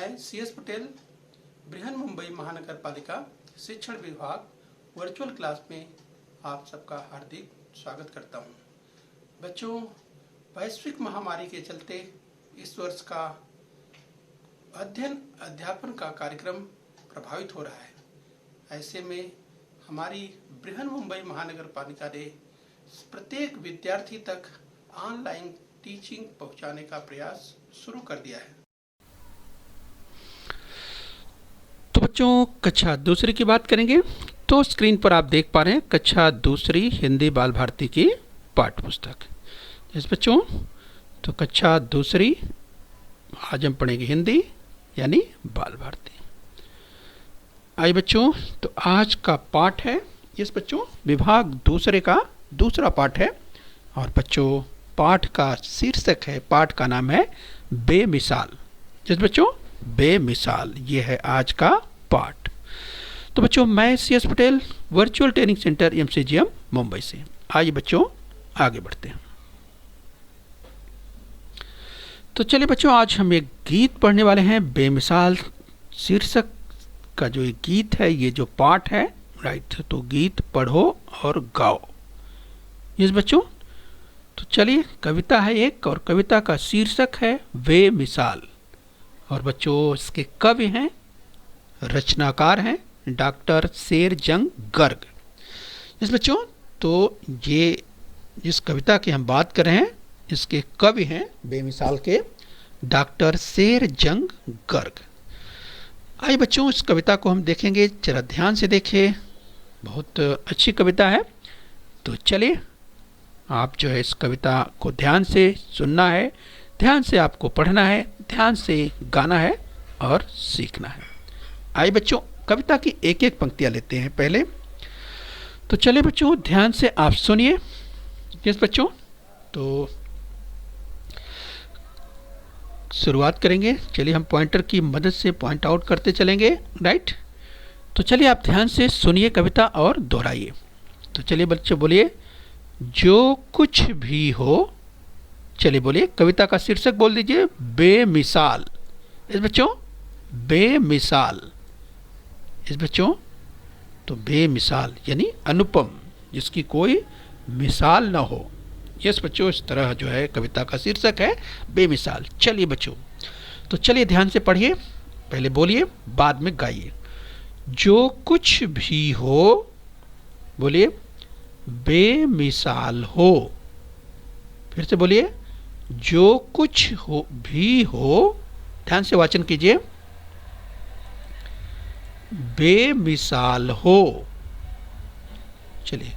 मैं CS पटेल बृहन मुंबई महानगर पालिका शिक्षण विभाग वर्चुअल क्लास में आप सबका हार्दिक स्वागत करता हूं। बच्चों, वैश्विक महामारी के चलते इस वर्ष का अध्ययन अध्यापन का कार्यक्रम प्रभावित हो रहा है। ऐसे में हमारी बृहन मुंबई महानगर पालिका ने प्रत्येक विद्यार्थी तक ऑनलाइन टीचिंग पहुंचाने का प्रयास शुरू कर दिया है। तो बच्चों, कक्षा दूसरी की बात करेंगे तो स्क्रीन पर आप देख पा रहे हैं कक्षा दूसरी हिंदी बाल भारती की पाठ्य पुस्तक। यस बच्चों, तो कक्षा दूसरी आज हम पढ़ेंगे हिंदी यानी बाल भारती। आइए बच्चों, तो आज का पाठ है, यस बच्चों, विभाग दूसरे का दूसरा पाठ है। और बच्चों, पाठ का शीर्षक है, पाठ का नाम है बेमिसाल। यस बच्चों, बेमिसाल, ये है आज का पाठ। तो बच्चों, मैं CS Patel virtual training centre MCGM Mumbai से। आइए बच्चों आगे बढ़ते हैं। तो चलिए बच्चों, आज हम एक गीत पढ़ने वाले हैं। बेमिसाल शीर्षक का जो एक गीत है, ये जो पाठ है, राइट, तो गीत पढ़ो और गाओ। यस बच्चों, तो चलिए, कविता है एक और कविता का शीर्षक है बेमिसाल। और बच्चों, इसके कवि हैं, रचनाकार हैं डॉक्टर शेरजंग गर्ग। इस बच्चों, तो ये जिस कविता की हम बात कर रहे हैं, इसके कवि हैं बेमिसाल के डॉक्टर शेरजंग गर्ग। आइए बच्चों, इस कविता को हम देखेंगे, जरा ध्यान से देखिए, बहुत अच्छी कविता है। तो चलिए, आप जो है इस कविता को ध्यान से सुनना है, ध्यान से आपको पढ़ना है, ध्यान से गाना है और सीखना है। आइए बच्चों, कविता की एक एक पंक्तियां लेते हैं पहले। तो चलिए बच्चों, ध्यान से आप सुनिए। यस बच्चों, तो शुरुआत करेंगे। चलिए, हम पॉइंटर की मदद से पॉइंट आउट करते चलेंगे, राइट। तो चलिए, आप ध्यान से सुनिए कविता और दोहराइए। तो चलिए बच्चों, बोलिए, जो कुछ भी हो। चलिए बोलिए, कविता का शीर्षक बोल दीजिए, बेमिसाल। इस बच्चों, बेमिसाल। इस बच्चों, तो बेमिसाल यानी अनुपम, जिसकी कोई मिसाल ना हो। यस बच्चों, इस तरह जो है कविता का शीर्षक है बेमिसाल। चलिए बच्चों, तो चलिए ध्यान से पढ़िए, पहले बोलिए बाद में गाइए। जो कुछ भी हो, बोलिए, बेमिसाल हो। फिर से बोलिए, जो कुछ हो भी हो, ध्यान से वाचन कीजिए, बेमिसाल हो। चलिए,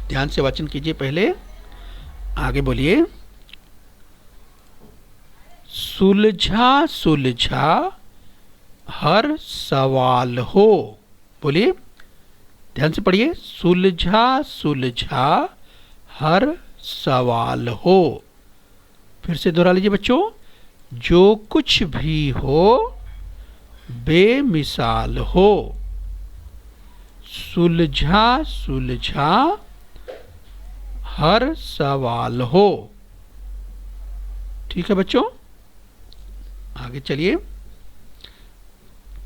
ध्यान से वाचन कीजिए, पहले आगे बोलिए, सुलझा सुलझा हर सवाल हो। बोलिए, ध्यान से पढ़िए, सुलझा सुलझा हर सवाल हो। फिर से दोहरा लीजिए बच्चों, जो कुछ भी हो बेमिसाल हो। सुलझा सुलझा हर सवाल हो। ठीक है बच्चों, आगे चलिए।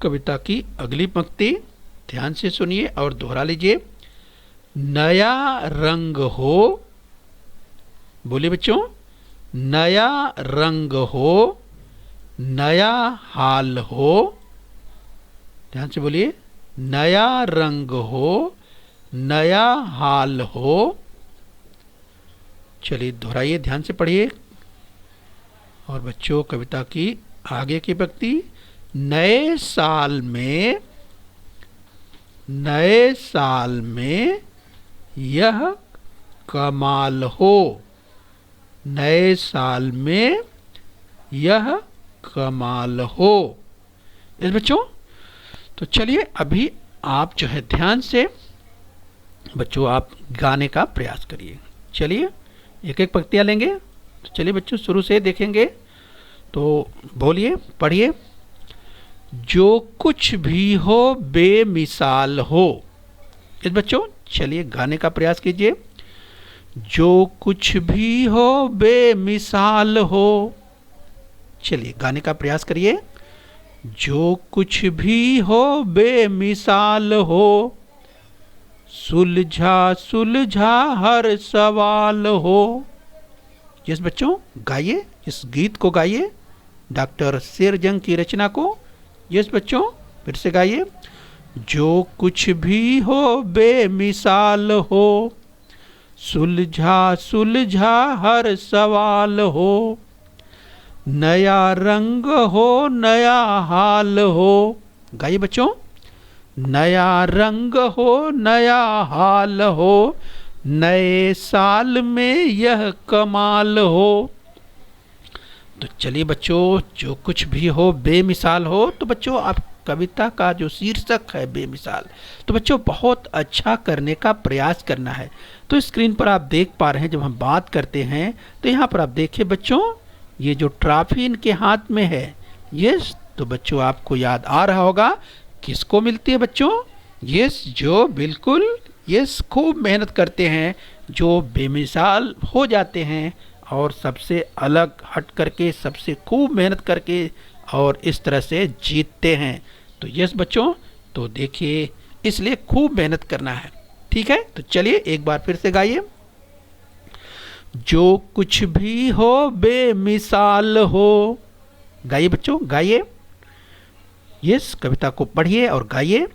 कविता की अगली पंक्ति ध्यान से सुनिए और दोहरा लीजिए। नया रंग हो। बोलिए बच्चों, नया रंग हो, नया हाल हो। ध्यान से बोलिए, नया रंग हो, नया हाल हो। चलिए दोहराइए, ध्यान से पढ़िए। और बच्चों, कविता की आगे की पंक्ति, नए साल में, नए साल में यह कमाल हो। नए साल में यह कमाल हो। इस बच्चों, तो चलिए अभी आप जो है ध्यान से बच्चों आप गाने का प्रयास करिए। चलिए, एक एक पंक्तियाँ लेंगे। तो चलिए बच्चों, शुरू से देखेंगे। तो बोलिए, पढ़िए, जो कुछ भी हो बेमिसाल हो। इस बच्चों, चलिए गाने का प्रयास कीजिए। जो कुछ भी हो बेमिसाल हो। चलिए गाने का प्रयास करिए। जो कुछ भी हो बेमिसाल हो, सुलझा सुलझा हर सवाल हो। यस बच्चों, गाइए, इस गीत को गाइए, डॉक्टर शेरजंग की रचना को। यस बच्चों, फिर से गाइए। जो कुछ भी हो बेमिसाल हो, सुलझा सुलझा हर सवाल हो, नया रंग हो नया हाल हो। गाइए बच्चों। नया रंग हो नया हाल हो, नए साल में यह कमाल हो। तो चलिए बच्चों, जो कुछ भी हो बेमिसाल हो, तो बच्चों आप कविता का जो शीर्षक है बेमिसाल, तो बच्चों बहुत अच्छा करने का प्रयास करना है। तो स्क्रीन पर आप देख पा रहे हैं, जब हम बात करते हैं तो यहाँ पर आप देखिए बच्चों, ये जो ट्रॉफी इनके हाथ में है, यस, तो बच्चों आपको याद आ रहा होगा किसको मिलती है बच्चों? यस, जो बिल्कुल यस खूब मेहनत करते हैं, जो बेमिसाल हो जाते हैं और सबसे अलग हट करके, सबसे खूब मेहनत करके और इस तरह से जीतते हैं। तो यस बच्चों, तो देखिए इसलिए खूब मेहनत करना है। ठीक है, तो चलिए एक बार फिर से गाइए। जो कुछ भी हो बेमिसाल हो। गाइए बच्चों, गाइए, यस, कविता को पढ़िए और गाइए।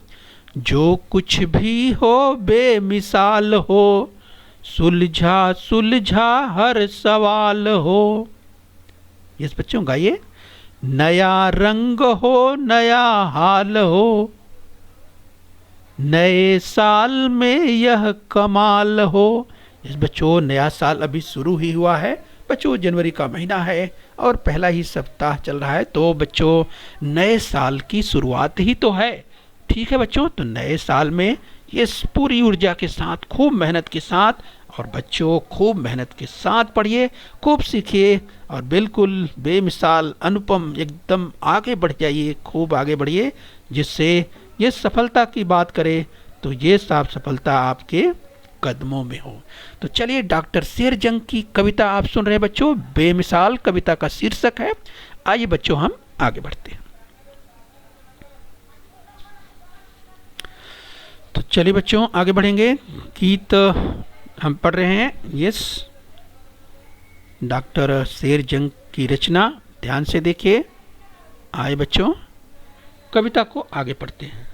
जो कुछ भी हो बेमिसाल हो, सुलझा सुलझा हर सवाल हो। यस बच्चों, गाइए। नया रंग हो नया हाल हो, नए साल में यह कमाल हो। इस बच्चों, नया साल अभी शुरू ही हुआ है बच्चों, जनवरी का महीना है और पहला ही सप्ताह चल रहा है। तो बच्चों नए साल की शुरुआत ही तो है। ठीक है बच्चों, तो नए साल में ये पूरी ऊर्जा के साथ, खूब मेहनत के साथ, और बच्चों खूब मेहनत के साथ पढ़िए, खूब सीखिए और बिल्कुल बेमिसाल अनुपम एकदम आगे बढ़ जाइए, खूब आगे बढ़िए, जिससे ये सफलता की बात करे तो ये साफ सफलता आपके कदमों में हो। तो चलिए, डॉक्टर शेरजंग की कविता आप सुन रहे हैं बच्चों, बेमिसाल कविता का शीर्षक है। आइए बच्चों हम आगे बढ़ते हैं। तो चलिए बच्चों आगे बढ़ेंगे। गीत हम पढ़ रहे हैं, यस, डॉक्टर शेरजंग की रचना, ध्यान से देखिए। आइए बच्चों कविता को आगे पढ़ते हैं।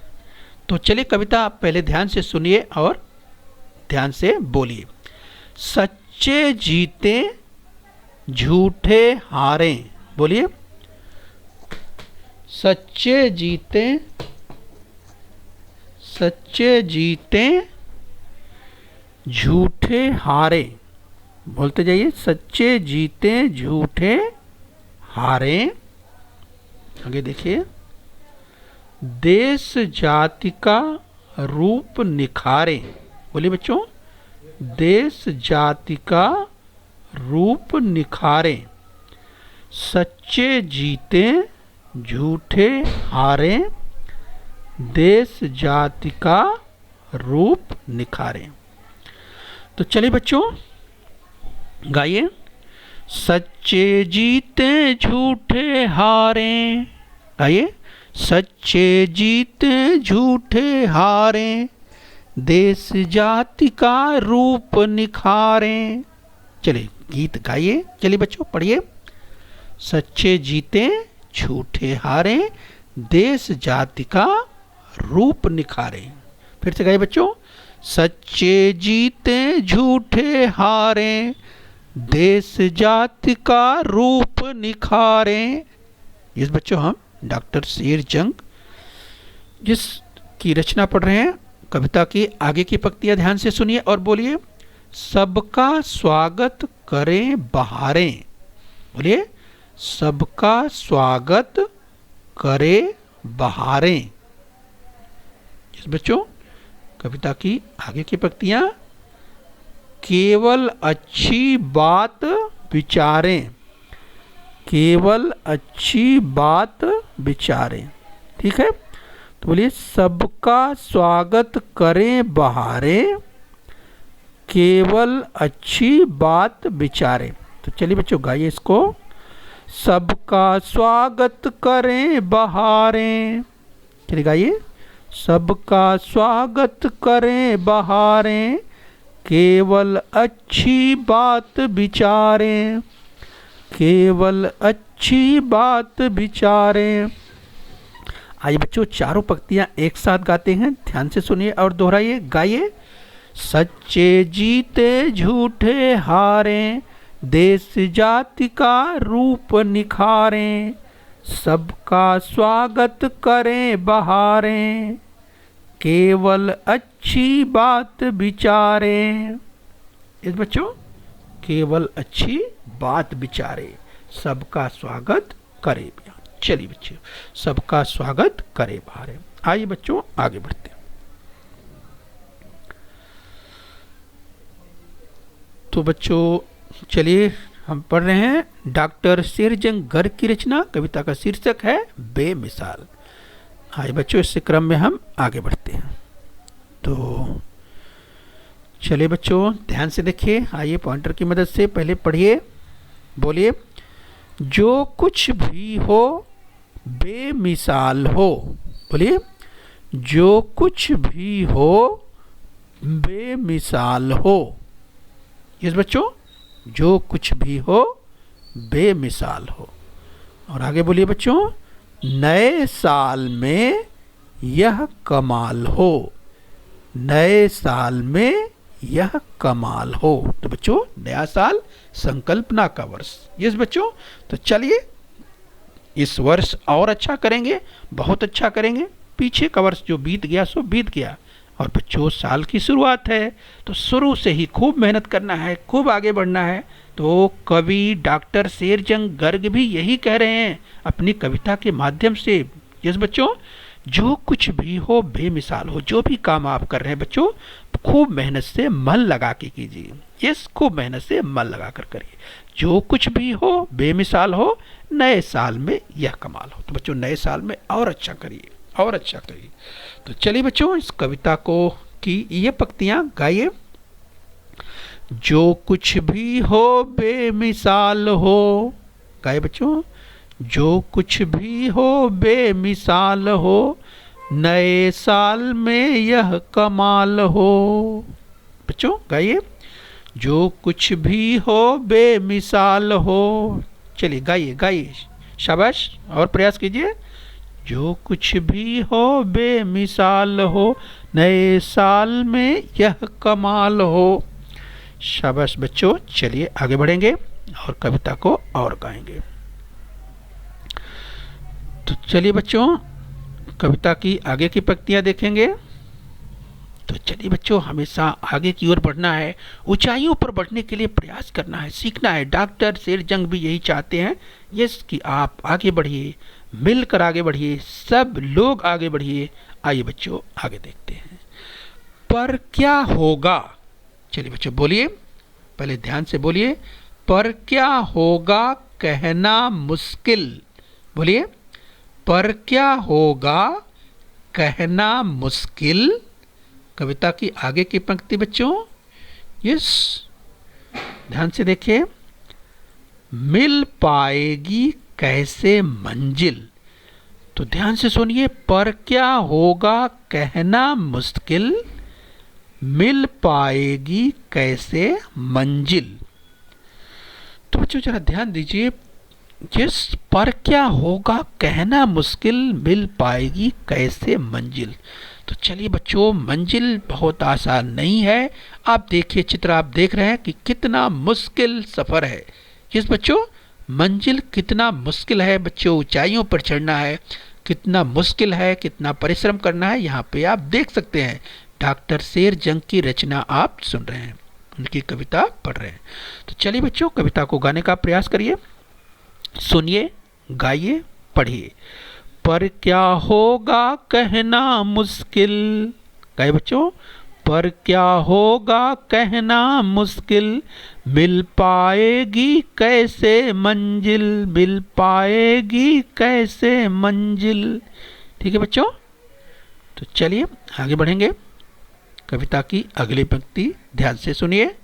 तो चलिए कविता आप पहले ध्यान से सुनिए और ध्यान से बोलिए। सच्चे जीते झूठे हारे। बोलिए। सच्चे जीते, सच्चे जीते झूठे हारे। बोलते जाइए। सच्चे जीते झूठे हारे। आगे देखिए। देश जाति का रूप निखारे। बोलिए बच्चों। देश जाति का रूप निखारे। सच्चे जीते झूठे हारे, देश जाति का रूप निखारे। तो चलिए बच्चों गाइए। सच्चे जीते झूठे हारे। गाइए। सच्चे जीते झूठे हारे, देश जाति का रूप निखारे। चलिए गीत गाइए। चलिए बच्चों पढ़िए। सच्चे जीते झूठे हारे, देश जाति का रूप निखारे। फिर से गाइए बच्चों। सच्चे जीते झूठे हारे, देश जाति का रूप निखारे। इस बच्चों हम डॉक्टर शेरजंग जिसकी रचना पढ़ रहे हैं, कविता की आगे की पंक्तियां ध्यान से सुनिए और बोलिए। सबका स्वागत करें बहारें। बोलिए। सबका स्वागत करे बहारें। इस बच्चों कविता की आगे की पंक्तियां। केवल अच्छी बात विचारें। केवल अच्छी बात विचारें। ठीक है, तो बोलिए। सबका स्वागत करें बहारें, केवल अच्छी बात विचारें। तो चलिए बच्चों गाइए इसको। सबका स्वागत करें बहारें। चलिए गाइए। सबका स्वागत करें बहारें, केवल अच्छी बात विचारें, केवल अच्छी बात विचारें। आइए बच्चों, चारों पंक्तियां एक साथ गाते हैं, ध्यान से सुनिए और दोहराइए। गाइए। सच्चे जीते झूठे हारें, देश जाति का रूप निखारें, सबका स्वागत करें बहारें, केवल अच्छी बात विचारें। इस बच्चों, केवल अच्छी बात विचारे, सबका स्वागत करे। चलिए बच्चों, सबका स्वागत करे बहारें। आइए बच्चों आगे बढ़ते हैं। तो बच्चों चलिए हम पढ़ रहे हैं डॉक्टर शेरजंग गर्ग की रचना। कविता का शीर्षक है बेमिसाल। आइए बच्चों इस क्रम में हम आगे बढ़ते हैं। तो चलिए बच्चों ध्यान से देखिए। आइए पॉइंटर की मदद से पहले पढ़िए, बोलिए। जो कुछ भी हो बेमिसाल हो। बोलिए। जो कुछ भी हो बेमिसाल हो। यस बच्चों, जो कुछ भी हो बेमिसाल हो। और आगे बोलिए बच्चों। नए साल में यह कमाल हो। नए साल में यह कमाल हो। तो बच्चों नया साल संकल्पना का वर्ष। यस बच्चों, तो चलिए इस वर्ष और अच्छा करेंगे, बहुत अच्छा करेंगे। पीछे का वर्ष जो बीत गया सो बीत गया, और बच्चों साल की शुरुआत है तो शुरू से ही खूब मेहनत करना है, खूब आगे बढ़ना है। तो कवि डॉक्टर शेरजंग गर्ग भी यही कह रहे हैं अपनी कविता के माध्यम से। यस बच्चों, जो कुछ भी हो बेमिसाल हो। जो भी काम आप कर रहे हैं बच्चों, खूब मेहनत से मन लगा के कीजिए। यस, खूब मेहनत से मन लगा कर करिए। जो कुछ भी हो बेमिसाल हो, नए साल में यह कमाल हो। तो बच्चों नए साल में और अच्छा करिए, और अच्छा करिए। तो चलिए बच्चों इस कविता को की ये पंक्तियां गाइए। जो कुछ भी हो बेमिसाल हो। गाइए बच्चों। जो कुछ भी हो बेमिसाल हो, नए साल में यह कमाल हो। बच्चों गाइए। जो कुछ भी हो बेमिसाल हो। चलिए गाइए गाइए, शाबाश, और प्रयास कीजिए। जो कुछ भी हो बेमिसाल हो, नए साल में यह कमाल हो। शाबाश बच्चों, चलिए आगे बढ़ेंगे और कविता को और गाएंगे। तो चलिए बच्चों कविता की आगे की पंक्तियां देखेंगे। तो चलिए बच्चों हमेशा आगे की ओर बढ़ना है, ऊंचाइयों पर बढ़ने के लिए प्रयास करना है, सीखना है। डॉक्टर शेरजंग भी यही चाहते हैं यस कि आप आगे बढ़िए, मिलकर आगे बढ़िए, सब लोग आगे बढ़िए। आइए बच्चों आगे देखते हैं। पर क्या होगा। चलिए बच्चों बोलिए, पहले ध्यान से बोलिए। पर क्या होगा कहना मुश्किल। बोलिए। पर क्या होगा कहना मुश्किल। कविता की आगे की पंक्ति बच्चों, यस ध्यान से देखिए। मिल पाएगी कैसे मंजिल। तो ध्यान से सुनिए। पर क्या होगा कहना मुश्किल, मिल पाएगी कैसे मंजिल। तो बच्चों जरा ध्यान दीजिए। जिस पर क्या होगा कहना मुश्किल, मिल पाएगी कैसे मंजिल। तो चलिए बच्चों मंजिल बहुत आसान नहीं है। आप देखिए चित्र, आप देख रहे हैं कि कितना मुश्किल सफ़र है। यस बच्चों, मंजिल कितना मुश्किल है बच्चों। ऊंचाइयों पर चढ़ना है कितना मुश्किल है, कितना परिश्रम करना है, यहाँ पे आप देख सकते हैं। डॉक्टर शेरजंग की रचना आप सुन रहे हैं, उनकी कविता पढ़ रहे हैं। तो चलिए बच्चों कविता को गाने का प्रयास करिए, सुनिए, गाइए, पढ़िए। पर क्या होगा कहना मुश्किल। गाइए बच्चों। पर क्या होगा कहना मुश्किल, मिल पाएगी कैसे मंजिल, मिल पाएगी कैसे मंजिल। ठीक है बच्चों। तो चलिए आगे बढ़ेंगे। कविता की अगली पंक्ति ध्यान से सुनिए।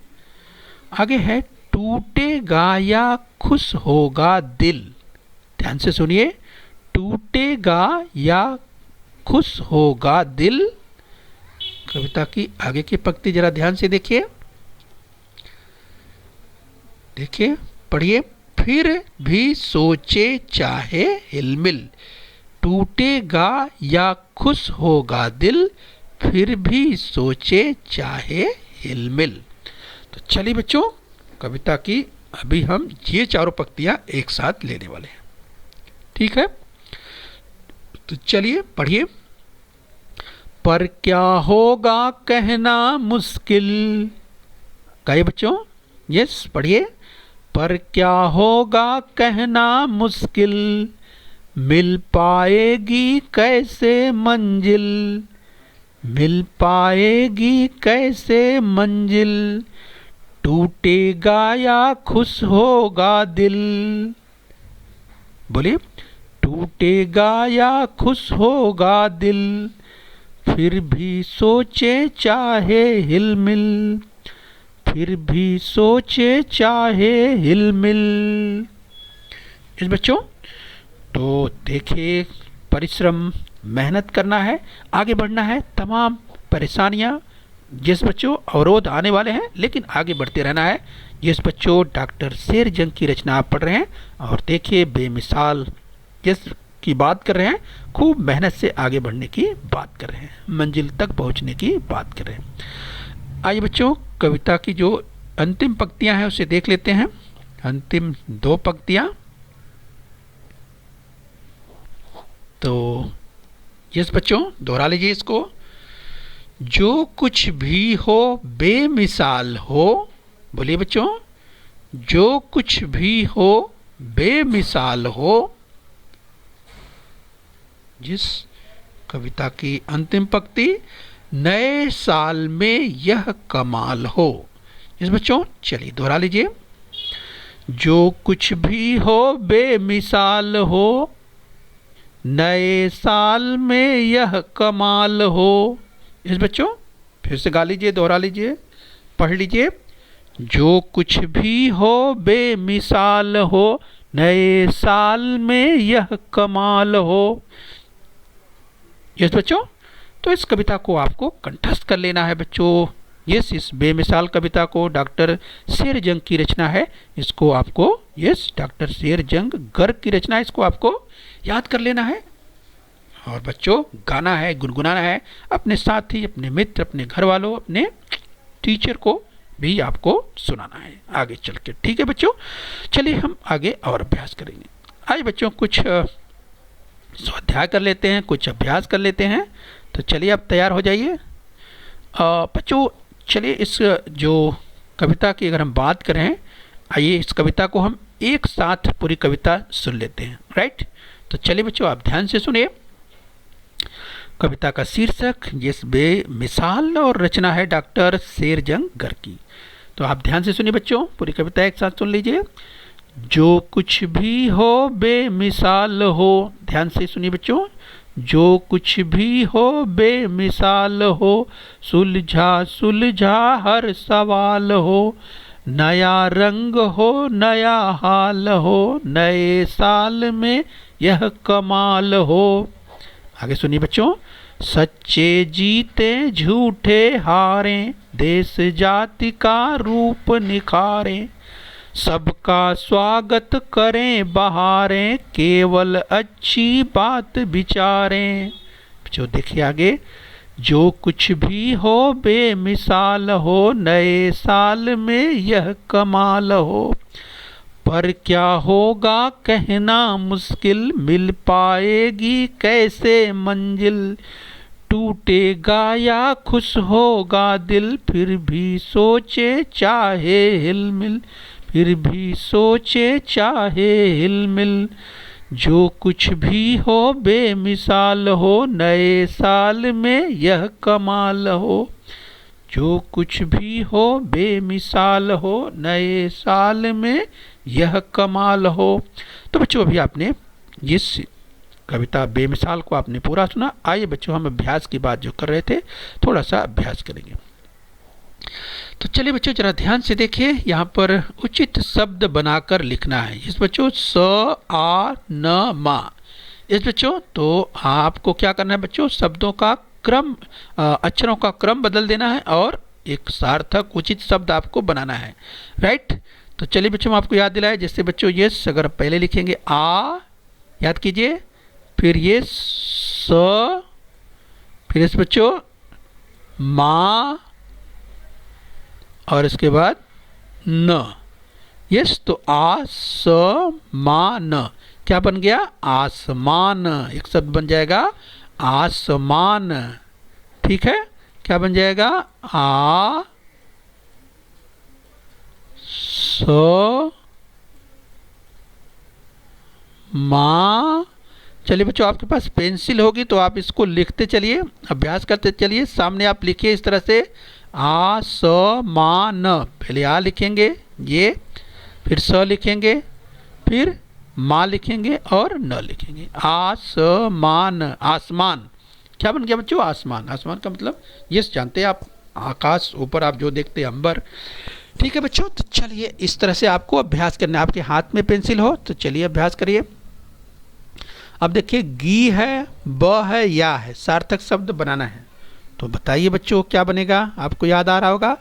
आगे है टूटेगा या खुश होगा दिल। ध्यान से सुनिए, टूटेगा या खुश होगा दिल। कविता की आगे की पंक्ति जरा ध्यान से देखिए, देखिए पढ़िए। फिर भी सोचे चाहे हिलमिल, टूटेगा या खुश होगा दिल, फिर भी सोचे चाहे हिलमिल। तो चलिए बच्चों, कविता की अभी हम ये चारों पंक्तियां एक साथ लेने वाले हैं, ठीक है। तो चलिए पढ़िए। पर क्या होगा कहना मुश्किल, कहिए बच्चों, यस पढ़िए। पर क्या होगा कहना मुश्किल, मिल पाएगी कैसे मंजिल, मिल पाएगी कैसे मंजिल, टूटेगा या खुश होगा दिल। बोलिए, टूटेगा या खुश होगा दिल, फिर भी सोचे चाहे हिलमिल, फिर भी सोचे चाहे हिलमिल। इस बच्चों, तो देखिए, परिश्रम, मेहनत करना है, आगे बढ़ना है। तमाम परेशानियां, जिस बच्चों अवरोध आने वाले हैं, लेकिन आगे बढ़ते रहना है। जिस बच्चों डॉक्टर शेरजंग की रचना आप पढ़ रहे हैं, और देखिए बेमिसाल जिस की बात कर रहे हैं, खूब मेहनत से आगे बढ़ने की बात कर रहे हैं, मंजिल तक पहुंचने की बात कर रहे हैं। आइए बच्चों, कविता की जो अंतिम पंक्तियां हैं उसे देख लेते हैं। अंतिम दो पंक्तियां, तो यस बच्चों दोहरा लीजिए इसको। जो कुछ भी हो बेमिसाल हो, बोलिए बच्चों, जो कुछ भी हो बेमिसाल हो। जिस कविता की अंतिम पंक्ति, नए साल में यह कमाल हो। इस बच्चों चलिए दोहरा लीजिए। जो कुछ भी हो बेमिसाल हो, नए साल में यह कमाल हो। इस बच्चों फिर से गा लीजिए, दोहरा लीजिए, पढ़ लीजिए। जो कुछ भी हो बेमिसाल हो, नए साल में यह कमाल हो। यस बच्चों, तो इस कविता को आपको कंठस्थ कर लेना है बच्चों। यस, इस बेमिसाल कविता को डॉक्टर शेरजंग की रचना है, इसको आपको, यस डॉक्टर शेरजंग गर्ग की रचना है, इसको आपको याद कर लेना है। और बच्चों गाना है, गुनगुनाना है, अपने साथी, अपने मित्र, अपने घर वालों, अपने टीचर को भी आपको सुनाना है आगे चल के, ठीक है बच्चों। चलिए हम आगे और अभ्यास करेंगे। आइए बच्चों, कुछ स्वाध्याय कर लेते हैं, कुछ अभ्यास कर लेते हैं। तो चलिए आप तैयार हो जाइए बच्चों। चलिए इस जो कविता की अगर हम बात करें, आइए इस कविता को हम एक साथ पूरी कविता सुन लेते हैं, राइट। तो चलिए बच्चों आप ध्यान से सुनिए। कविता का शीर्षक जिस बेमिसाल और रचना है डॉक्टर शेरजंग गर्ग की। तो आप ध्यान से सुनिए बच्चों, पूरी कविता एक साथ सुन लीजिए। जो कुछ भी हो बेमिसाल हो, ध्यान से सुनिए बच्चों। जो कुछ भी हो बेमिसाल हो, सुलझा सुलझा हर सवाल हो, नया रंग हो नया हाल हो, नए साल में यह कमाल हो। आगे सुनिए बच्चों। सच्चे जीते झूठे हारें, देश जाति का रूप निखारें, सबका स्वागत करें बहारें, केवल अच्छी बात विचारें। जो देखिए आगे, जो कुछ भी हो बेमिसाल हो, नए साल में यह कमाल हो, पर क्या होगा कहना मुश्किल, मिल पाएगी कैसे मंजिल, टूटेगा या खुश होगा दिल, फिर भी सोचे चाहे हिलमिल, फिर भी सोचे चाहे हिलमिल। जो कुछ भी हो बेमिसाल हो, नए साल में यह कमाल हो, जो कुछ भी हो बेमिसाल हो, नए साल में यह कमाल हो। तो बच्चों अभी आपने इस कविता बेमिसाल को आपने पूरा सुना। आइए बच्चों हम अभ्यास की बात जो कर रहे थे, थोड़ा सा अभ्यास करेंगे। तो चलिए बच्चों जरा ध्यान से देखिए, यहाँ पर उचित शब्द बनाकर लिखना है। इस बच्चों स आ न मा, इस बच्चों तो आपको क्या करना है बच्चों, शब्दों का क्रम, अक्षरों का क्रम बदल देना है और एक सार्थक उचित शब्द आपको बनाना है, राइट। तो चलिए बच्चों मैं आपको याद दिलाया, जैसे बच्चों ये अगर पहले लिखेंगे आ, याद कीजिए, फिर ये स, फिर इस बच्चों मा, और इसके बाद न। यस, तो आ स मा न क्या बन गया, आसमान। एक शब्द बन जाएगा आसमान, ठीक है। क्या बन जाएगा, आ स मा। चलिए बच्चों आपके पास पेंसिल होगी तो आप इसको लिखते चलिए, अभ्यास करते चलिए। सामने आप लिखिए इस तरह से, आ स मा न। पहले आ लिखेंगे ये, फिर स लिखेंगे, फिर माँ लिखेंगे और न लिखेंगे। आसमान, आसमान क्या बन गया बच्चों, आसमान। आसमान का मतलब ये जानते हैं आप, आकाश, ऊपर आप जो देखते हैं अंबर, ठीक है बच्चों। तो चलिए इस तरह से आपको अभ्यास करना है। आपके हाथ में पेंसिल हो तो चलिए अभ्यास करिए। अब देखिए गी है, ब है, या है, सार्थक शब्द बनाना है। तो बताइए बच्चों क्या बनेगा, आपको याद आ रहा होगा,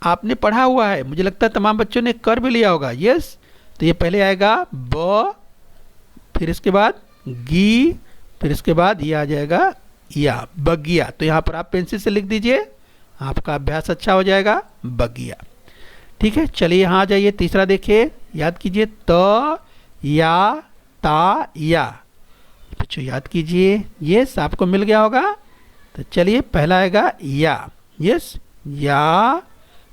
आपने पढ़ा हुआ है, मुझे लगता है तमाम बच्चों ने कर भी लिया होगा। यस, तो ये पहले आएगा ब, फिर इसके बाद गी, फिर इसके बाद ये आ जाएगा या, बगिया। तो यहाँ पर आप पेंसिल से लिख दीजिए, आपका अभ्यास अच्छा हो जाएगा, बगिया, ठीक है। चलिए यहाँ आ जाइए, तीसरा देखिए, याद कीजिए, त या ता या। बच्चों याद कीजिए, यस आपको मिल गया होगा। तो चलिए पहला आएगा या, यस या,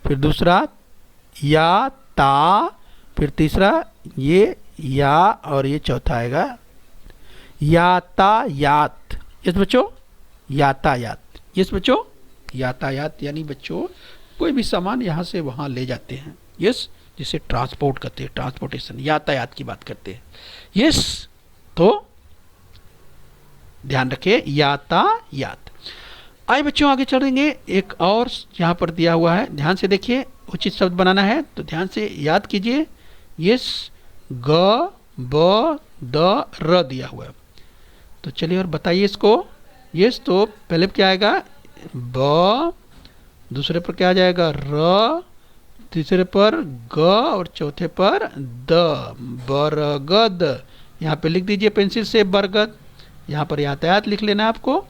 फिर दूसरा या ता, फिर तीसरा ये या, और ये चौथा आएगा यातायात। यस बच्चों, यातायात। यस बच्चों, यातायात यानी बच्चों कोई भी सामान यहाँ से वहाँ ले जाते हैं, यस, जिसे ट्रांसपोर्ट करते हैं, ट्रांसपोर्टेशन, यातायात की बात करते हैं। यस, तो ध्यान रखिए यातायात। आइए बच्चों आगे चलेंगे, एक और यहाँ पर दिया हुआ है, ध्यान से देखिए, उचित शब्द बनाना है तो ध्यान से याद कीजिए। यस, ग ब द र दिया हुआ है। तो चलिए और बताइए इसको। यस, तो पहले क्या आएगा, ब, दूसरे पर क्या आ जाएगा, र, तीसरे पर ग, और चौथे पर द, बरगद। यहाँ पे लिख दीजिए पेंसिल से बरगद, यहाँ पर यातायात लिख लेना है आपको।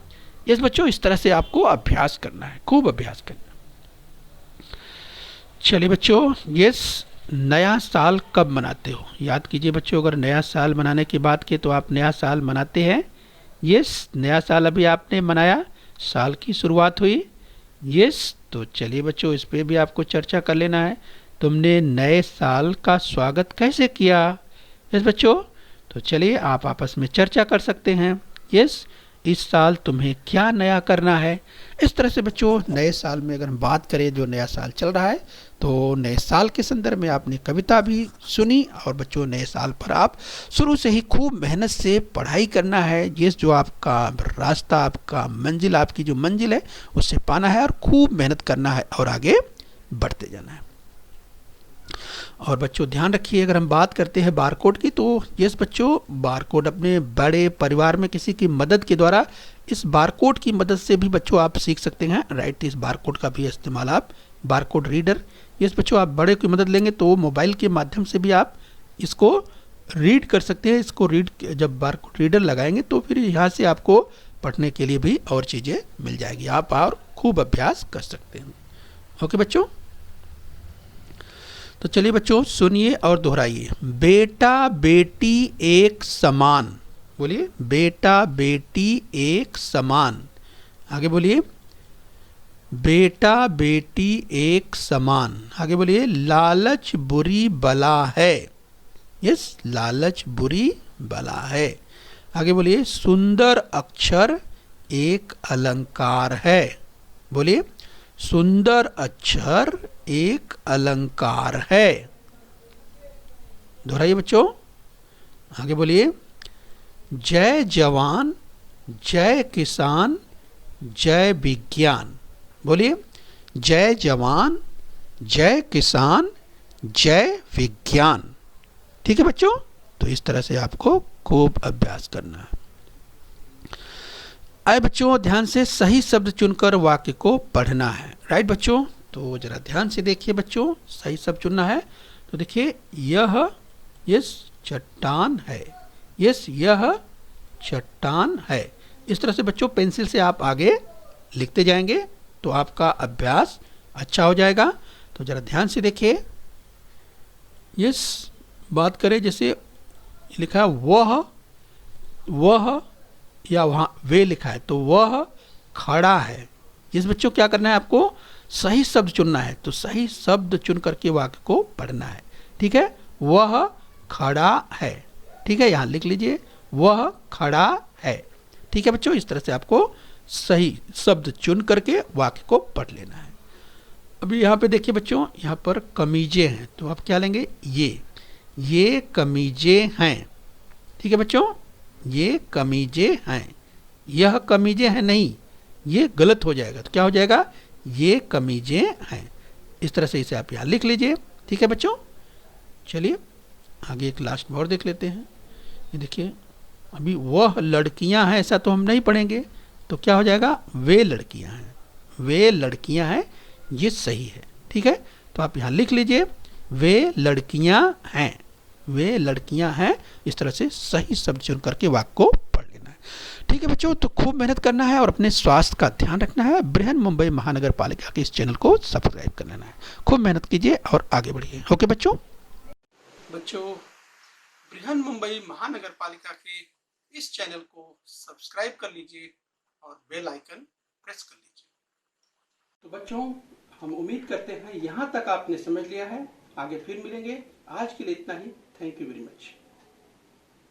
यस बच्चों, इस तरह से आपको अभ्यास करना है, खूब अभ्यास करना। चलिए बच्चों, यस, नया साल कब मनाते हो, याद कीजिए बच्चों। अगर नया साल मनाने की बात की तो आप नया साल मनाते हैं। यस, नया साल अभी आपने मनाया, साल की शुरुआत हुई। यस, तो चलिए बच्चों इस पे भी आपको चर्चा कर लेना है, तुमने नए साल का स्वागत कैसे किया। यस बच्चों, तो चलिए आप आपस में चर्चा कर सकते हैं। यस, इस साल तुम्हें क्या नया करना है। इस तरह से बच्चों नए साल में अगर हम बात करें, जो नया साल चल रहा है, तो नए साल के संदर्भ में आपने कविता भी सुनी। और बच्चों नए साल पर आप शुरू से ही खूब मेहनत से पढ़ाई करना है। ये जो आपका रास्ता, आपका मंजिल, आपकी जो मंजिल है उससे पाना है और खूब मेहनत करना है और आगे बढ़ते जाना है। और बच्चों ध्यान रखिए, अगर हम बात करते हैं बारकोड की, तो यस बच्चों, बारकोड अपने बड़े परिवार में किसी की मदद के द्वारा, इस बारकोड की मदद से भी बच्चों आप सीख सकते हैं, राइट। इस बारकोड का भी इस्तेमाल आप, बारकोड रीडर, यस बच्चों, आप बड़े की मदद लेंगे तो मोबाइल के माध्यम से भी आप इसको रीड कर सकते हैं। इसको रीड, जब बारकोड रीडर लगाएंगे तो फिर यहाँ से आपको पढ़ने के लिए भी और चीज़ें मिल जाएगी, आप और खूब अभ्यास कर सकते हैं। ओके बच्चों, तो चलिए बच्चों सुनिए और दोहराइए। बेटा बेटी एक समान, बोलिए, बेटा बेटी एक समान। आगे बोलिए, बेटा बेटी एक समान। आगे बोलिए, लालच बुरी बला है। यस, लालच बुरी बला है। आगे बोलिए, सुंदर अक्षर एक अलंकार है। बोलिए, सुंदर अक्षर एक अलंकार है। दोहराइए बच्चों। आगे बोलिए, जय जवान, जय किसान, जय विज्ञान। बोलिए, जय जवान, जय किसान, जय विज्ञान। ठीक है बच्चों, तो इस तरह से आपको खूब अभ्यास करना है। आए बच्चों, ध्यान से सही शब्द चुनकर वाक्य को पढ़ना है। राइट बच्चों, तो जरा ध्यान से देखिए बच्चों, सही शब्द चुनना है। तो देखिए, यह चट्टान है। यह चट्टान है। इस तरह से बच्चों पेंसिल से आप आगे लिखते जाएंगे तो आपका अभ्यास अच्छा हो जाएगा। तो जरा ध्यान से देखिए, यस बात करें, जैसे लिखा है वह या वहाँ वे लिखा है, तो वह खड़ा है। इस बच्चों क्या करना है, आपको सही शब्द चुनना है। तो सही शब्द चुन करके वाक्य को पढ़ना है। ठीक है, वह खड़ा है। ठीक है, यहाँ लिख लीजिए, वह खड़ा है। ठीक है बच्चों, इस तरह से आपको सही शब्द चुन करके वाक्य को पढ़ लेना है। अभी यहाँ पे देखिए बच्चों, यहाँ पर कमीजें हैं, तो आप क्या लेंगे, ये कमीजें हैं। ठीक है बच्चों, ये कमीजें हैं। यह कमीजें हैं नहीं, ये गलत हो जाएगा। तो क्या हो जाएगा, ये कमीजें हैं। इस तरह से इसे आप यहाँ लिख लीजिए। ठीक है बच्चों, चलिए आगे एक लास्ट और देख लेते हैं। ये देखिए, अभी वह लड़कियां हैं ऐसा तो हम नहीं पढ़ेंगे, तो क्या हो जाएगा, वे लड़कियां हैं। वे लड़कियां हैं, ये सही है। ठीक है, तो आप यहाँ लिख लीजिए, वे लड़कियां हैं। वे लड़कियां हैं। इस तरह से सही शब्द चुन करके वाक्य को पढ़ लेना है। ठीक है बच्चों, तो खूब मेहनत करना है और अपने स्वास्थ्य का ध्यान रखना है। बृहन मुंबई महानगर पालिका के इस चैनल को सब्सक्राइब कर लेना है। खूब मेहनत कीजिए और आगे बढ़िए। ओके बच्चों। बृहन मुंबई महानगर पालिका के इस चैनल को सब्सक्राइब कर लीजिए और बेल आइकन प्रेस कर लीजिए। तो बच्चों, हम उम्मीद करते हैं यहाँ तक आपने समझ लिया है। आगे फिर मिलेंगे। आज के लिए इतना ही। Thank you very much.